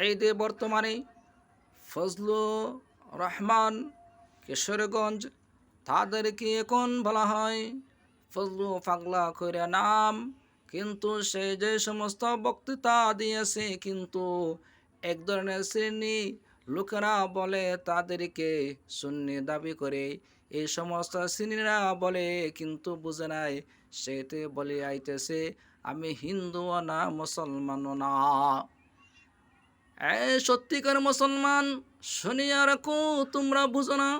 এই যে বর্তমানে ফজলুর রহমান কিশোরগঞ্জ, তাদেরকে এখন বলা হয় ফজলু পাগলা করে নাম। কিন্তু সে যে সমস্ত বক্তৃতা দিয়েছে, কিন্তু এক ধরনের শ্রেণী লোকেরা বলে তাদেরকে সুন্নি দাবি করে, এই সমস্ত শ্রেণীরা বলে কিন্তু বুঝে নাই, সেতে বলে আইতেছে আমি হিন্দুও না মুসলমানও না। এই সত্যিকার মুসলমান শুনিয়া রাখো, তোমরা বুঝো না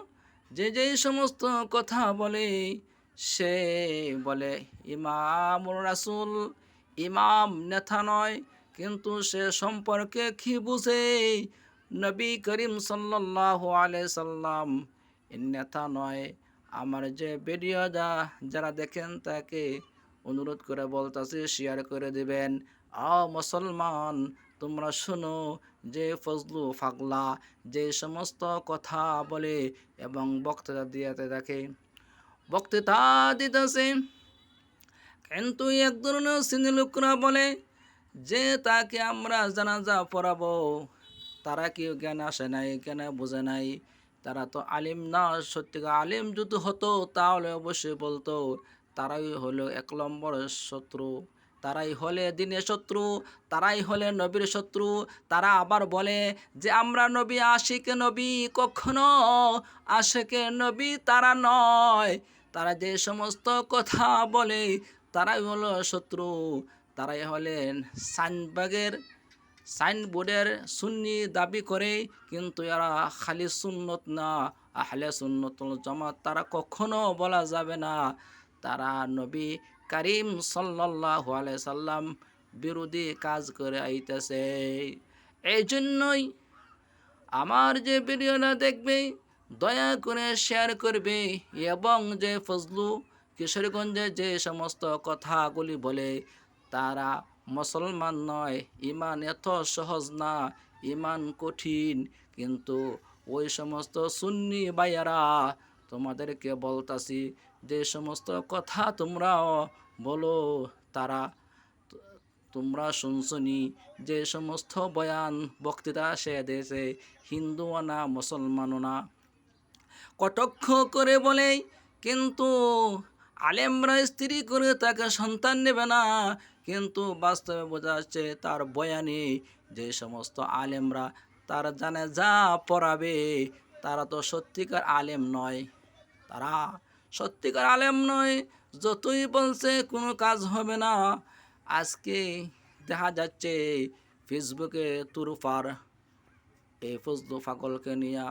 যে যেই সমস্ত কথা বলে, সে বলে ইমামুর রাসূল, ইমাম নেতা নয়, কিন্তু সে সম্পর্কে কি বুঝে? নবী করিম সাল্লাল্লাহু আলাইহি সাল্লাম নেতা নয়। আমার যে ভিডিও যারা দেখেন তাকে অনুরোধ করে বলতাছে শেয়ার করে দিবেন। মুসলমান, তোমরা শোনো যে ফজলু পাগলা যে সমস্ত কথা বলে এবং বক্তৃতা দিতে থাকে, বক্তৃতা দিতেছে, কিন্তু এক ধরনের শ্রেণীর লোকরা বলে যে তাকে আমরা জানাজা পড়াবো। তারা কি জ্ঞান আসে নাই, জ্ঞান বোঝে নাই, তারা তো আলিম না। সত্যিকার আলিম যদি হতো তাহলে অবশ্যই বলতো তারাই হলো এক নম্বর শত্রু, তারাই হলে দিনের শত্রু, তারাই হলে নবীর শত্রু। তারা আবার বলে যে আমরা নবী, আশিকে নবী, কখনো আশিকে নবী তারা নয়। তারা যে সমস্ত কথা বলে তারাই হলো শত্রু, তারাই হলেন সাইনবোর্ডের সুন্নি দাবি করে, কিন্তু এরা খালি সুন্নত না, আহলে সুন্নতুল জামাত তারা কখনো বলা যাবে না। তারা নবী করিম সাল্লাল্লাহু আলাইহি সাল্লাম বিরোধী কাজ করে আইতেছে। এই জন্যই আমার যে ভিডিওটা দেখবে দয়া করে শেয়ার করবে, এবং যে ফজলু কিশোরগঞ্জে যে সমস্ত কথাগুলি বলে তারা মুসলমান নয়। ইমান এত সহজ না, ইমান কঠিন। কিন্তু ওই সমস্ত সুন্নি ভাইয়ারা তোমাদেরকে বলতাছি, যে সমস্ত কথা তোমরা বলো তারা তোমরা শুনছনি, যে সমস্ত বয়ান বক্তৃতা সে দেশে হিন্দুও না মুসলমানও না, কটাক্ষ করে বলে, কিন্তু আলেমরা স্ত্রী করে তাকে সন্তান নেবে না। কিন্তু বাস্তবে বোঝা যাচ্ছে তার বয়ানে যে সমস্ত আলেমরা তার জানে যা পড়াবে, তারা তো সত্যিকার আলেম নয়, তারা সত্যিকার আলেম নয়। যতই বলছে কোনো কাজ হবে না। আজকে দেখা যাচ্ছে ফেসবুকে তুরুফার এই ফজলু পাগলকে নিয়ে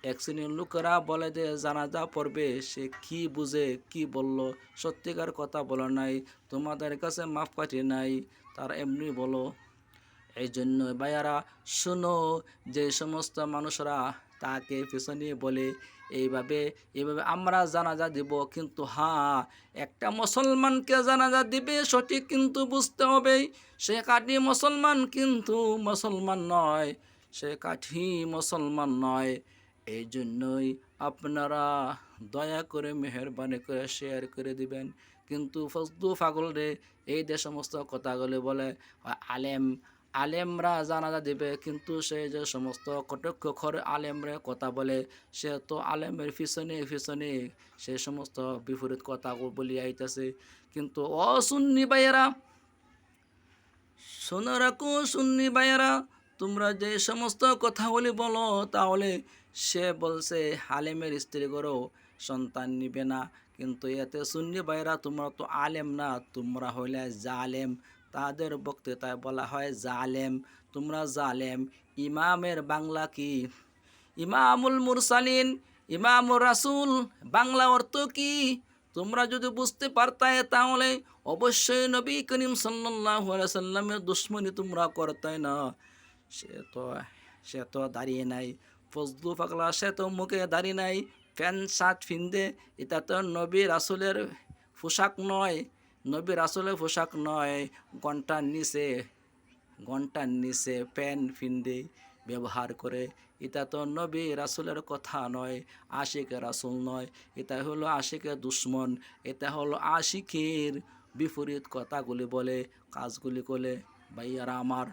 এক শ্রেণীর লোকেরা বলে যে জানাজা পড়বে, সে কি বুঝে কি বলল, সত্যিকার কথা বলে নাই, তোমাদের কাছে মাপকাঠি নাই, তার এমনি বলো। এই জন্য ভাইয়ারা শোনো, যে সমস্ত মানুষরা তাকে পিছনে বলে এইভাবে এইভাবে আমরা জানাজা দিব, কিন্তু হ্যাঁ, একটা মুসলমানকে জানাজা দিবে সঠিক, কিন্তু বুঝতে হবে সে কাঠি মুসলমান, কিন্তু মুসলমান নয়, সে কাঠি মুসলমান নয়। এই জন্যই আপনারা দয়া করে মেহরবানি করে শেয়ার করে দিবেন। কিন্তু ফজলু পাগল রে এই যে সমস্ত কথাগুলি বলে আলেমরা জানাজা দিবে, কিন্তু সে যে সমস্ত কটক্ষর আলেমরে কথা বলে, সে তো আলেমের পিছনে পিছনে সে সমস্ত বিপরীত কথা বলি আইতেছে। কিন্তু সুন্নি ভাইয়েরা শোনো রাখো, সুন্নি ভাইয়েরা তোমরা যে সমস্ত কথাগুলি বলো, তাহলে সে বলছে আলেমের স্ত্রী করো সন্তান নিবে না, কিন্তু এতে সুন্নি ভাইয়েরা তোমরা তো আলেম না, তোমরা হইলে জালেম। তাদের বক্তৃতায় বলা হয় জালেম, তোমরা জালেম। ইমামের বাংলা কি? ইমামুল মুরসালিন, ইমামুর রাসূল বাংলা অর্থ কি? তোমরা যদি বুঝতে পারতাই তাহলে অবশ্যই নবী করিম সাল্লাল্লাহু আলাইহি সাল্লামের দুশমনী তোমরা করতাই না। সে তো সে তো দাঁড়িয়ে নাই, ফজলু পাগলা সে তো মুখে দাঁড়িয়ে নাই, প্যান্ট শার্ট ফিন্দে, এটা তো নবী রাসূলের পোশাক নয়, নবী রাসূলের পোশাক নয়। ঘন্টার নিচে প্যান্ট ফিন্দে ব্যবহার করে, এটা তো নবী রাসূলের কথা নয়, আশিকের রাসূল নয়, এটা হলো আশিকের দুশ্মন, এটা হলো আশিকের বিপরীত কথাগুলি বলে কাজগুলি করে। ভাইয়ারা আমার,